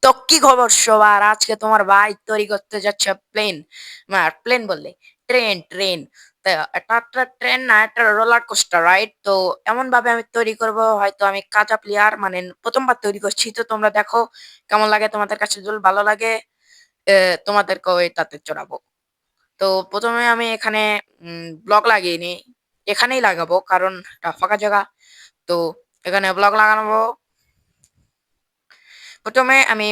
তো কি খবর সবার? আজকে তোমার ভাই তৈরি করতে যাচ্ছে প্লেন। প্লেন বললে ট্রেন। তো এটা একটা ট্রেন না, একটা রোলার কোস্টার রাইড। তো এমন ভাবে আমি তৈরি করব, হয়তো আমি কাঁচা প্লেয়ার মানে প্রথমবার তৈরি করছি। তো তোমরা দেখো কেমন লাগে, তোমাদের কাছে যদি ভালো লাগে তোমাদেরকেও এটাতে চড়াবো। তো প্রথমে আমি এখানে ব্লক লাগিয়ে নিই। এখানেই লাগাবো কারণ এটা ফাঁকা জায়গা। তো এখানে ব্লক লাগানো। প্রথমে আমি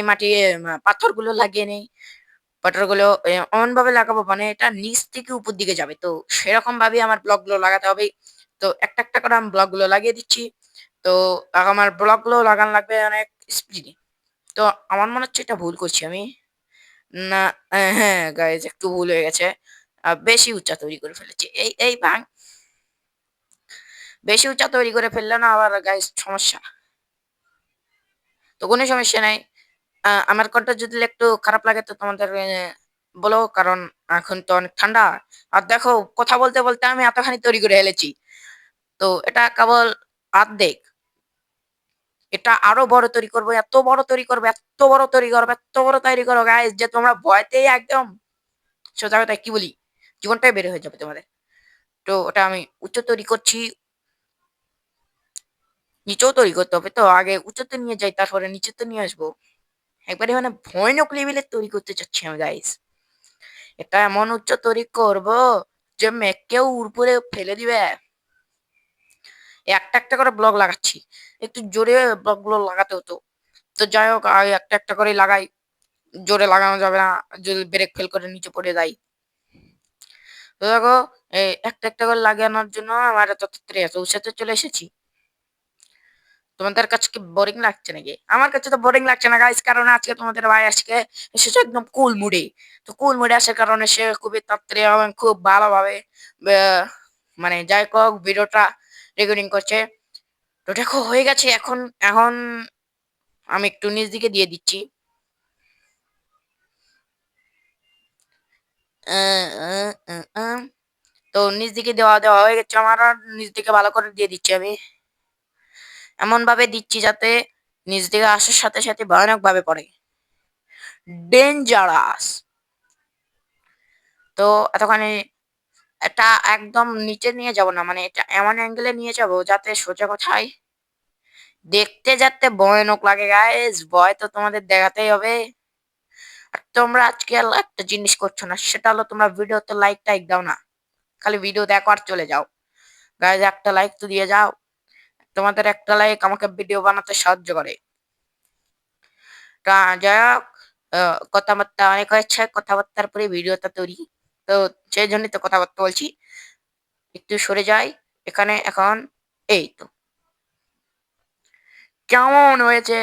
পাথরগুলো লাগিয়ে নিই। পাথরগুলো এমন ভাবে লাগাবো মানে এটা নিচ থেকে উপর দিকে যাবে। তো সেরকম ভাবে আমার ব্লকগুলো লাগাতে হবে। তো একটা একটা করে আমি ব্লকগুলো লাগিয়ে দিচ্ছি। তো আমার ব্লকগুলো লাগানো লাগবে অনেক স্পিডে। তো আমার মনে হচ্ছে এটা ভুল করছি আমি। না, হ্যাঁ গাইজ একটু ভুল হয়ে গেছে। বেশি উচ্চা তৈরি করে ফেলেছি। এই ভাঙ। বেশি উচ্চা তৈরি করে ফেললে না আবার গাইজ সমস্যা। তো কোনো সমস্যা নাই। আমার কণ্ঠ যদি একটু খারাপ লাগে তো তোমাদের বলো, কারণ এখন তো অনেক ঠান্ডা। আর দেখো কথা বলতে বলতে আমি এতখানি তৈরি করে ফেলেছি। তো এটা কেবল অর্ধেক। এটা আরো বড় তৈরি করবো, এত বড় তৈরি করবো, এত বড় তৈরি করবো, এত বড় তৈরি করবো গাইস, যে তোমরা ভয়তেই একদম সোজা কথায় কি বলি, জীবনটাই বের হয়ে যাবে তোমাদের। তো ওটা আমি উচ্চ তৈরি করছি। নিচেও তৈরি করতে হবে, তো আগে উঁচুতে নিয়ে যাই তারপরে নিচেতে নিয়ে আসবো। একবারে মানে ভয়ানক লেভেলের তৈরি করতে চাচ্ছি আমি গাইস। এটা এমন উচ্চ তৈরি করব যে মেঘকেও উপরে ফেলে দিবে। একটা একটা করে ব্লক লাগাচ্ছি। একটু জোরে ব্লক গুলো লাগাতে হতো। তো যাই হোক আমি একটা একটা করে লাগাই। জোরে লাগানো যাবে না, যদি ব্রেক ফেল করে নিচে পড়ে যাই। তো দেখো এই একটা একটা করে লাগানোর জন্য আমার এত তাড়াতাড়ি এত উৎসাহে চলে এসেছি। তোমাদের কাছে কি বোরিং লাগছে নাকি? আমার কাছে তো বোরিং লাগছে না গাইস, কারণ আজকে তোমাদের ভাই আজকে এসেছে একদম কুল মুডে। তো কুল মুডে আসার কারণে সে খুবই তাড়াতাড়ি এবং খুব ভালোভাবে আহ, মানে যাই হোক ভিডিওটা রেকর্ডিং করছে। তো দেখো হয়ে গেছে। এখন এখন আমি একটু নিচ দিকে দিয়ে দিচ্ছি। আহ, আহ, আহ, আহ। তো নিচ দিকে দেওয়া দেওয়া হয়ে গেছে আমার, আর নিচ দিকে ভালো করে দিয়ে দিচ্ছি আমি। এমন ভাবে দিচ্ছি যাতে নিচ দিকে আসার সাথে সাথে ভয়ানক ভাবে পড়ে, ডেঞ্জারাস। তো এতখানি এটা একদম নিচে নিয়ে যাব না, মানে এটা এমন অ্যাঙ্গেলে নিয়ে যাব যাতে সোজা কথায় দেখতে যাতে ভয়ানক লাগে গাইস। ভয় তো তোমাদের দেখাতেই হবে। আর তোমরা আজকে একটা জিনিস করছো না, সেটা হলো তোমরা ভিডিওতে লাইক টাইক দাও না। খালি ভিডিও দেখো আর চলে যাও। গাইজ একটা লাইক তো দিয়ে যাও। তোমাদের একটা লাইক আমাকে ভিডিও বানাতে সাহায্য করে। তা যাই হোক, কথাবার্তা অনেক হয়েছে, কথাবার্তার পরে ভিডিওটা তৈরি। তো সেই জন্যই তো কথাবার্তা বলছি। একটু সরে যাই এখানে এখন। এই তো কেমন হয়েছে?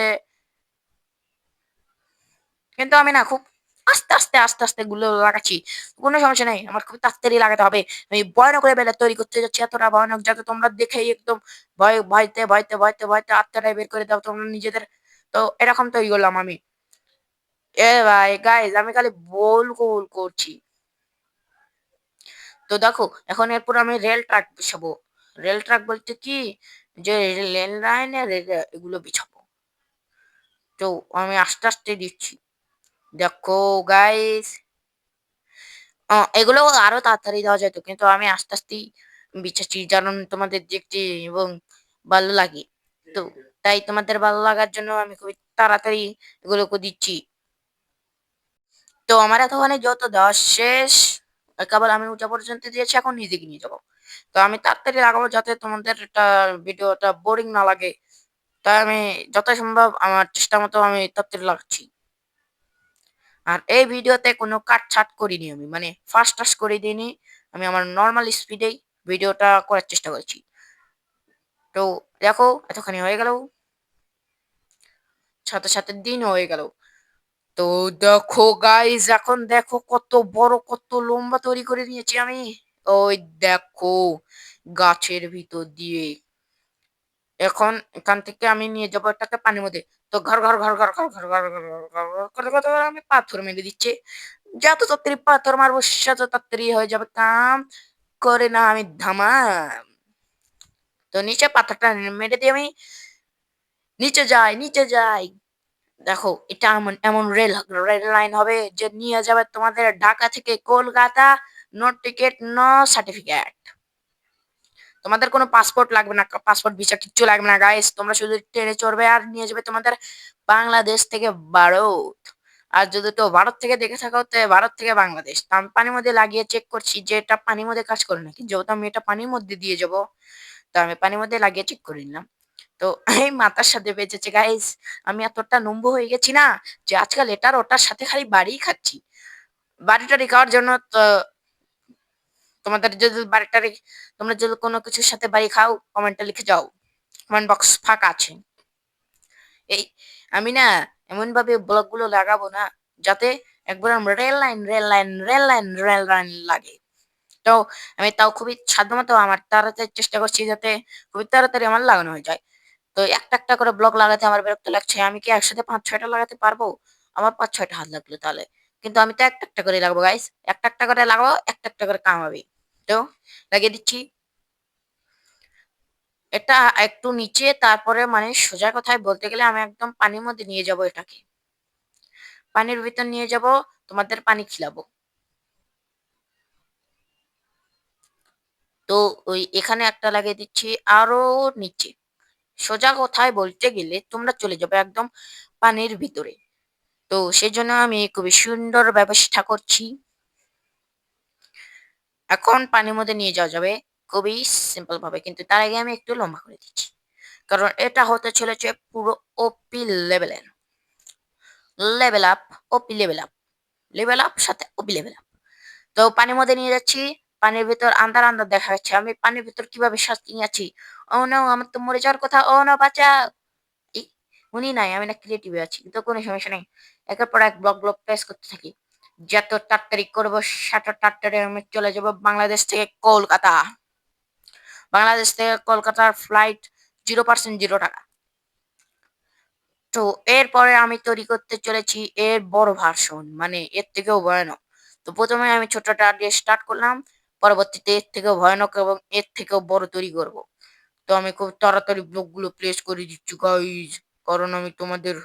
কিন্তু আমি না খুব আস্তে আস্তে গুলো লাগাচ্ছি। কোনো সমস্যা নেই, আমার খুব তাড়াতাড়ি লাগাতে হবে। আমি ভয়ানক করে বেলা তৈরি করতে যাচ্ছি, এতটা ভয়ানক যাতে তোমরা দেখেই একদম ভয়তে আত্মাটাই বের করে দাও তোমরা নিজেদের। তো এরকম তৈরি করলাম আমি। এ ভাই গাইজ আমি খালি বল গোল করছি। তো দেখো এখন এরপর আমি রেল ট্রাক বিছাবো। রেল ট্রাক বলতে কি, যে রেল লাইনে এগুলো বিছাবো। তো আমি আস্তে আস্তে দিচ্ছি। দেখো গাইস, এগুলো আরো তাড়াতাড়ি দেওয়া যেত, কিন্তু আমি আস্তে আস্তেই বিছাচ্ছি কারণ তোমাদের দেখতে এবং ভালো লাগে। তো তাই তোমাদের ভালো লাগার জন্য আমি খুবই তাড়াতাড়ি এগুলোকে দিচ্ছি। তো আমার এতক্ষণে যত দেওয়া শেষ। কেবল আমি উঁচা পর্যন্ত দিয়েছি, এখন নিজেকে নিয়ে যাবো। তো আমি তাড়াতাড়ি লাগাবো যাতে তোমাদের এটা ভিডিওটা বোরিং না লাগে। তাই আমি যথাসম্ভব আমার চেষ্টা মতো আমি তাড়াতাড়ি লাগাচ্ছি। আর এই ভিডিওতে কোনো কাটছাট করিনি আমি, মানে ফাস্ট টাস্ট করে দিইনি। আমি আমার নর্মাল স্পিডেই ভিডিওটা করার চেষ্টা করেছি। তো দেখো এতখানি হয়ে গেল, সাথে সাথে দিন হয়ে গেল। তো দেখো গাইজ এখন দেখো কত বড় কত লম্বা তৈরি করে নিয়েছি আমি। ওই দেখো গাছের ভিতর দিয়ে। এখন এখান থেকে আমি নিয়ে যাবো এটাকে পানির মধ্যে। তো ঘর আমি পাথর মেরে দিচ্ছি। যত তাড়াতাড়ি পাথর মারবো তত তাড়াতাড়ি হয়ে যাবে কাম। করে না আমি ধামাম। তো নিচে পাথরটা মেরে দিয়ে আমি নিচে যাই। দেখো এটা এমন এমন রেল লাইন হবে যে নিয়ে যাবে তোমাদের ঢাকা থেকে Kolkata. No ticket, no certificate. তোমাদের কোনো পাসপোর্ট লাগবে না, পাসপোর্ট ভিসা কিচ্ছু লাগবে না গাইস। তোমরা শুধু ট্রেনে চড়বে আর নিয়ে যাবে তোমাদের বাংলাদেশ থেকে ভারত। আর যদি তো ভারত থেকে দেখে থাকো তো ভারত থেকে বাংলাদেশ। তো আমি পানির মধ্যে লাগিয়ে চেক করছি যে এটা পানির মধ্যে কাজ করে নাকি, যেহেতু আমি এটা পানির মধ্যে দিয়ে যাব। তো আমি পানির মধ্যে লাগিয়ে চেক করে নিলাম। তো এই মাথার সাথে বেঁচেছে গাইস। আমি এতটা নম্ব হয়ে গেছি না যে আজকাল এটার ওটার সাথে খালি বাড়িই খাচ্ছি। বাড়ি টাড়ি খাওয়ার জন্য তো তোমাদের যদি তোমরা যদি কোনো কিছুর সাথে বাড়ি খাও কমেন্টে লিখে যাও। কমেন্ট বক্স ফাঁকা আছে। এই আমি না এমন ভাবে ব্লগ গুলো লাগাবো না যাতে একবার rail line rail line rail line rail line লাগে। তো আমি তাও খুবই সাধ্যমতো আমার তাড়াতাড়ি চেষ্টা করছি যাতে খুবই তাড়াতাড়ি আমার লাগানো হয়ে যায়। তো একটা একটা করে ব্লক লাগাতে আমার বিরক্ত লাগছে। আমি কি একসাথে ৫-৬ টা লাগাতে পারবো? আমার ৫-৬ টা হাত লাগলো তাহলে। কিন্তু আমি তো একটা একটা করে লাগাবো গাইস। একটা একটা করে লাগাবো, একটা একটা করে কামাবি। তো লাগিয়ে দিচ্ছি। এটা একটু নিচে, তারপরে মানে সোজা কথায় বলতে গেলে আমি একদম পানির মধ্যে নিয়ে যাব এটাকে। পানির ভিতর নিয়ে যাব, তোমাদের পানি খিলাবো। তো ওই এখানে একটা লাগিয়ে দিচ্ছি আরো নিচে। সোজা কথায় বলতে গেলে তোমরা চলে যাবে একদম পানির ভিতরে। তো সেজন্য আমি খুবই সুন্দর ব্যবস্থা করছি। এখন পানির মধ্যে নিয়ে যাওয়া যাবে খুবই সিম্পল ভাবে, কিন্তু তার আগে আমি একটু লম্বা করে দিচ্ছি। কারণ এটা হতে চলেছে পুরো ওপি লেভেলের। লেভেল আপ, ওপি লেভেল আপ, লেভেল আপ সাথে ওপি লেভেল আপ। তো পানির মধ্যে নিয়ে যাচ্ছি। পানির ভিতর আন্ধার আন্ধার দেখা যাচ্ছে। আমি পানির ভিতর কিভাবে শ্বাস নিয়ে আছি। ও নো, আমার তো মরে যাওয়ার কথা। ও নো, বাঁচাও। এই, উনি নাই, আমি না ক্রিয়েটিভে আছি, তো কোনো সমস্যা নেই। একের পর এক ব্লক ব্লক প্রেস করতে থাকি। যত তাড়াতাড়ি করবো সেত তাড়াতাড়ি আমি চলে যাব বাংলাদেশ থেকে কলকাতা। বাংলাদেশ থেকে কলকাতার ফ্লাইট 0% 0 টাকা। তো এরপরে আমি তৈরি করতে চলেছি এর বড় ভার্সন, মানে এর থেকেও ভয়ানক। তো প্রথমে আমি ছোটটা দিয়ে স্টার্ট করলাম, পরবর্তীতে এর থেকেও ভয়ানক এবং এর থেকেও বড় তৈরি করব। তো আমি খুব তাড়াতাড়ি ব্লকগুলো প্লেস করে দিচ্ছি গাইজ, কারণ আমি তোমাদের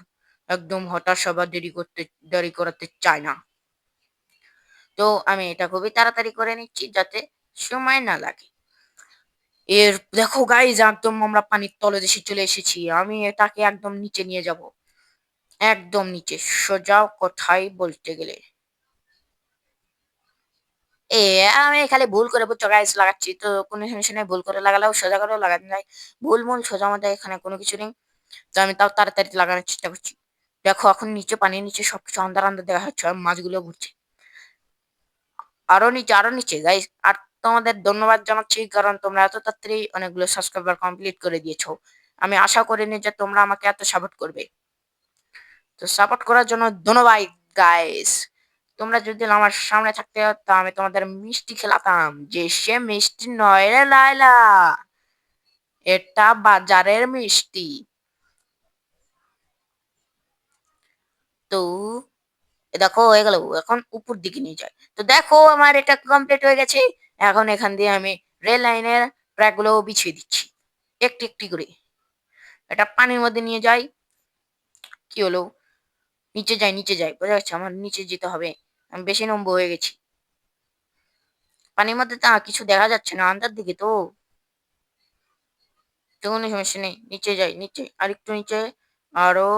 একদম হতাশা বা দেরি করাতে চাই না। তো আমি এটা খুবই তাড়াতাড়ি করে নিচ্ছি যাতে সময় না লাগে। এর দেখো গাইজ, একদম আমরা পানির তলদেশে চলে এসেছি। আমি এটাকে একদম নিচে নিয়ে যাব, একদম নিচে, সোজা কথাই বলতে গেলে। এ আমি খালি ভুল করে বুঝছো গাইজ লাগাচ্ছি, তো কোনো সমস্যা নেই। ভুল করে লাগালেও সোজা করেও লাগাতে যায়। ভুল মূল সোজা মধ্যে এখানে কোনো কিছু নেই। তো আমি তাও তাড়াতাড়ি লাগানোর চেষ্টা করছি। দেখো এখন নিচে, পানির নিচে সবকিছু আন্ধার আন্ধার দেখা যাচ্ছে আর মাছগুলো ঘুরছে। আরো নিচে, আরো নিচে গাইস। আর তোমাদের ধন্যবাদ জানাচ্ছি কারণ তোমরা এত তাড়াতাড়ি অনেকগুলো সাবস্ক্রাইবার কমপ্লিট করে দিয়েছো। আমি আশা করিনি যে তোমরা আমাকে এত সাপোর্ট করবে। তো সাপোর্ট করার জন্য ধন্যবাদ গাইস। তোমরা যদি আমার সামনে থাকতে তো আমি তোমাদের মিষ্টি খেলাতাম, যে সে মিষ্টি নয় রে লাইলা, এটা বাজারের মিষ্টি। তো দেখো হয়ে গেল, এখন উপর দিকে নিয়ে যায়। তো দেখো আমার এটা কমপ্লিট হয়ে গেছে। এখন এখান দিয়ে আমি রেল লাইনের ট্র্যাক গুলো বিছিয়ে দিচ্ছি একটি একটি করে। এটা পানির মধ্যে নিয়ে যাই। কি হলো, নিচে যাই, নিচে যাই, বোঝা যাচ্ছে আমার নিচে যেতে হবে। আমি বেশি নম্ব হয়ে গেছি। পানির মধ্যে তা কিছু দেখা যাচ্ছে না আন্দার দিকে তো। তো কোনো সমস্যা নেই, নিচে যাই, নিচে আরেকটু নিচে। আরো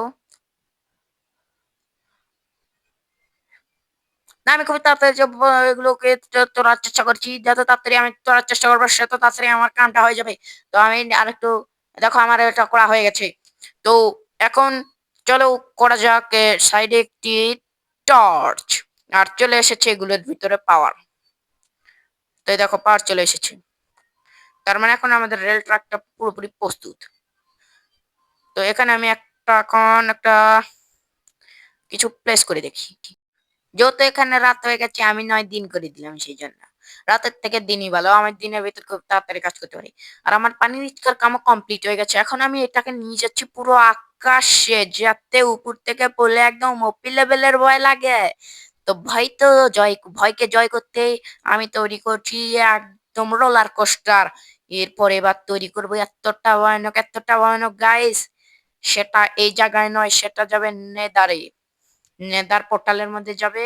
না, আমি খুবই তাড়াতাড়ি যে এগুলোকে তোলার চেষ্টা করছি। যত তাড়াতাড়ি আমি তোলার চেষ্টা করবো সেত তাড়াতাড়ি আমার কামটা হয়ে যাবে। তো আমি আরেকটু, দেখো আমার এটা করা হয়ে গেছে। তো এখন চলো করা যাক সাইডে একটি টর্চ। আর চলে এসেছে এগুলোর ভিতরে পাওয়ার। তো এই দেখো পাওয়ার চলে এসেছে। তার মানে এখন আমাদের রেল ট্র্যাকটা পুরোপুরি প্রস্তুত। তো এখানে আমি এখন একটা কিছু প্লেস করে দেখি। যেহেতু এখানে রাত হয়ে গেছে আমি নয় দিন করে দিলাম, সেই জন্য রাতের থেকে দিনই ভালো। আমি দিনের ভিতর খুব তাড়াতাড়ি কাজ করতে পারি। আর আমার পানি নিষ্কার কামও কমপ্লিট হয়ে গেছে। এখন আমি এটাকে নিয়ে যাচ্ছি পুরো আকাশে, যাতে উপর থেকে পড়লে একদম ওপি লেভেলের ভয় লাগে। তো ভয় তো ভয়কে জয় করতে আমি তৈরি করছি একদম রোলার কোস্টার। এরপর এবার তৈরি করবো এতটা ভয়ানক, এতটা ভয়ানক গাইস, সেটা এই জায়গায় নয়, সেটা যাবে নেদারে। নেদার পোর্টালের মধ্যে যাবে।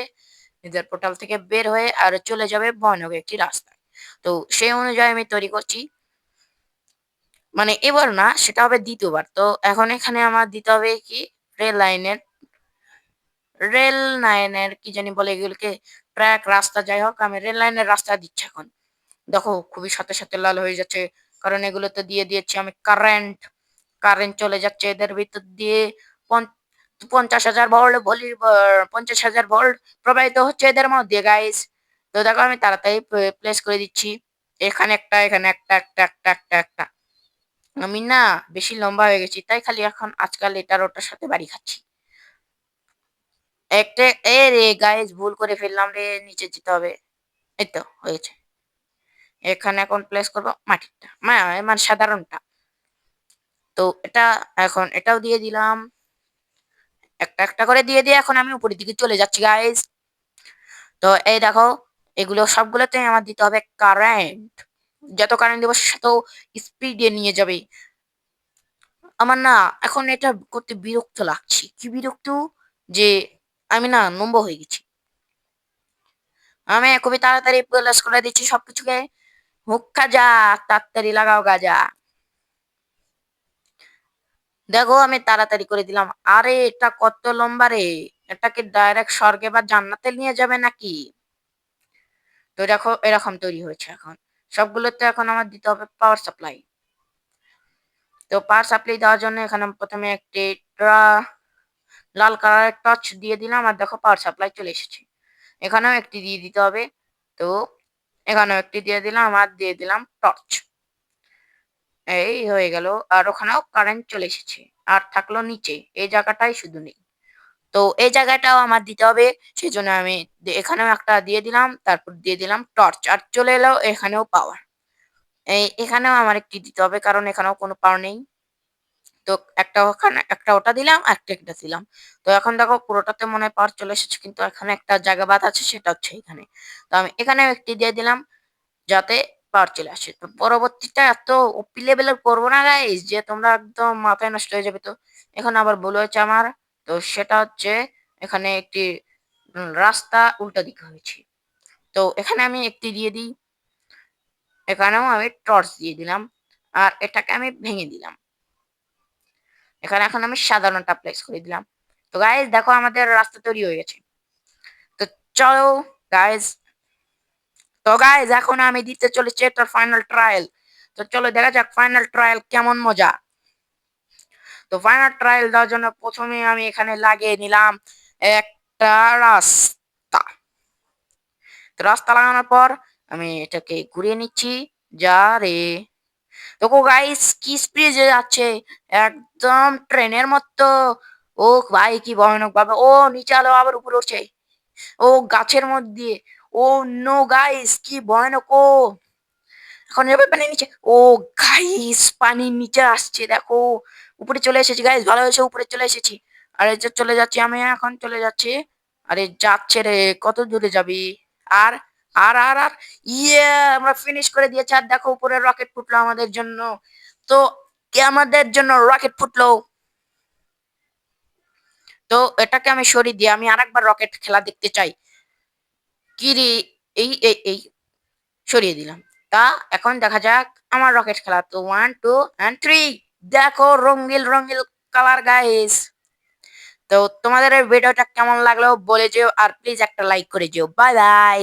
নেদার পোর্টাল থেকে বের হয়ে আর চলে যাবে ভয়ানক একটি রাস্তায়। তো সেই অনুযায়ী আমি তৈরি করছি। মানে এবার না, সেটা হবে ২য় বার। তো এখন এখানে আমার দিতে হবে কি রেল লাইনের রেল লাইনের কি জানি বলে এগুলোকে? ট্র্যাক, রাস্তা যাই হোক আমি রেল লাইনের রাস্তা দিচ্ছি এখন। দেখো খুবই সাথে, সাথে লাল হয়ে যাচ্ছে। কারণ এগুলোতে দিয়ে দিয়েছি আমি কারেন্ট। কারেন্ট চলে যাচ্ছে এদের ভিতর দিয়ে। পন ৫০,০০০ ভোল্ট ৫০,০০০ ভোল্ট প্রবাহিত হচ্ছে এদের মধ্যে গাইস। তো দেখো আমি তাড়াতাড়ি প্লেস করে দিচ্ছি। এখানে একটা, এখানে একটা, একটা, একটা, একটা, একটা। আমি না বেশি লম্বা হয়ে গেছি। তাই খালি এখন আজকাল এটার ওটার সাথে বাড়ি খাচ্ছি। একটা রে গাইস, ভুল করে ফেললাম রে, নিচে যেতে হবে। এই তো হয়েছে। এখানে এখন প্লেস করব মাটিরটা। মানে সাধারণটা। তো এটা এখন এটাও দিয়ে দিলাম। একটা, একটা করে দিয়ে এখন আমি উপরের দিকে চলে যাচ্ছি গাইস। তো এই দেখো এগুলো সবগুলোতে আমার দিতে হবে কারেন্ট। যত কারেন্ট দেবো তত স্পিডে নিয়ে যাবে। আমার না এখন এটা করতে বিরক্ত লাগছে। কি বিরক্ত যে আমি না নম্ব হয়ে গেছি। আমি খুবই তাড়াতাড়ি প্লাস করে দিচ্ছি সবকিছুকে। হুক্কা যা, তাড়াতাড়ি লাগাও গাজা। দেখো আমি তাড়াতাড়ি করে দিলাম। আরে এটা কত লম্বা রে! এটা কি ডাইরেক্ট স্বর্গে বা জান্নাতে নিয়ে যাবে নাকি? তো দেখো এরকম তৈরি হয়েছে এখন। সবগুলোতে এখন আমার দিতে হবে পাওয়ার সাপ্লাই। তো পাওয়ার সাপ্লাই দেওয়ার জন্য এখানে প্রথমে একটি লাল কালারের টর্চ দিয়ে দিলাম আর দেখো পাওয়ার সাপ্লাই চলে এসেছে। এখানেও একটি দিয়ে দিতে হবে। তো এখানেও একটি দিয়ে দিলাম আর দিয়ে দিলাম টর্চ। এই হয়ে গেল। আর ওখানেও কারেন্ট চলে এসেছে। আর থাকলো নিচে। এই জায়গাটাই শুধু নেই। তো এই জায়গাটাও আমার দিতে হবে। সেজন্য আমি এখানেও একটা দিয়ে দিলাম। তারপর দিয়ে দিলাম টর্চ। আর চলে এলো এখানেও পাওয়ার। এখানেও আমার একটি দিতে হবে কারণ এখানেও কোনো পাওয়ার নেই। তো একটা ওখানে একটা ওটা দিলাম, একটা এটা দিলাম। তো এখন দেখো পুরোটাতে মনে হয় পাওয়ার চলে এসেছে কিন্তু এখানে একটা জায়গা বাদ আছে সেটা হচ্ছে এখানে। তো আমি এখানেও একটি দিয়ে দিলাম যাতে পাওয়ার চলে আসে। তো পরবর্তীটা এত ওপি লেভেলের করবো না গাইস যে তোমরা একদম মাথায় নষ্ট হয়ে যাবে। তো এখন আবার ভুল হয়েছে আমার। তো সেটা হচ্ছে এখানে একটি রাস্তা উল্টা দিকে হয়েছে। তো এখানে আমি একটি দিয়ে দিই। এখানেও আমি টর্চ দিয়ে দিলাম। আর এটাকে আমি ভেঙে দিলাম। এখানে এখন আমি সাধারণটা প্লেস করে দিলাম। তো গাইজ দেখো আমাদের রাস্তা তৈরি হয়ে গেছে। তো চলো গাইজ। তো গাইজ এখন আমি দিতে চলেছি এটার ফাইনাল ট্রায়াল। তো চলো দেখা যাক ফাইনাল ট্রায়াল কেমন মজা। তো ফাইনাল ট্রায়াল দেওয়ার জন্য প্রথমে আমি এখানে লাগিয়ে নিলাম একটা রাস্তা। তো রাস্তা লাগানোর পর আমি এটাকে ঘুরিয়ে নিচ্ছি। যা রে! দেখো গাইস কি স্পিডে যাচ্ছে, একদম ট্রেনের মতো। ও ভাই কি ভয়ানক ভাবে ও নিচে আলো আবার উপরে উঠছে। ও গাছের মধ্যে। ও নো গাইস কি ভয়ানক! ও এখন যাবে পানির নিচে। ও গাইস পানির নিচে আসছে দেখো। উপরে চলে এসেছি গাইস, ভালো হয়েছে উপরে চলে এসেছি। আরে যে চলে যাচ্ছি আমি এখন চলে যাচ্ছি। আরে যাচ্ছে রে, কত দূরে যাবি? আর আর ইয়ে আমরা ফিনিশ করে দিয়েছি। আর দেখো উপরে রকেট ফুটলো আমাদের জন্য। তো কে আমাদের জন্য রকেট ফুটলো। তো এটাকে আমি সরিয়ে দিয়ে আমি আরেকবার রকেট খেলা দেখতে চাই। কি রে! এই সরিয়ে দিলাম। তা এখন দেখা যাক আমার রকেট খেলা। তো 1 2 এন্ড 3 দেখো রঙিল রঙিল কালার গাইস। তো তোমাদের এই ভিডিওটা কেমন লাগলো বলে যেও আর প্লিজ একটা লাইক করে যেও। Bye bye.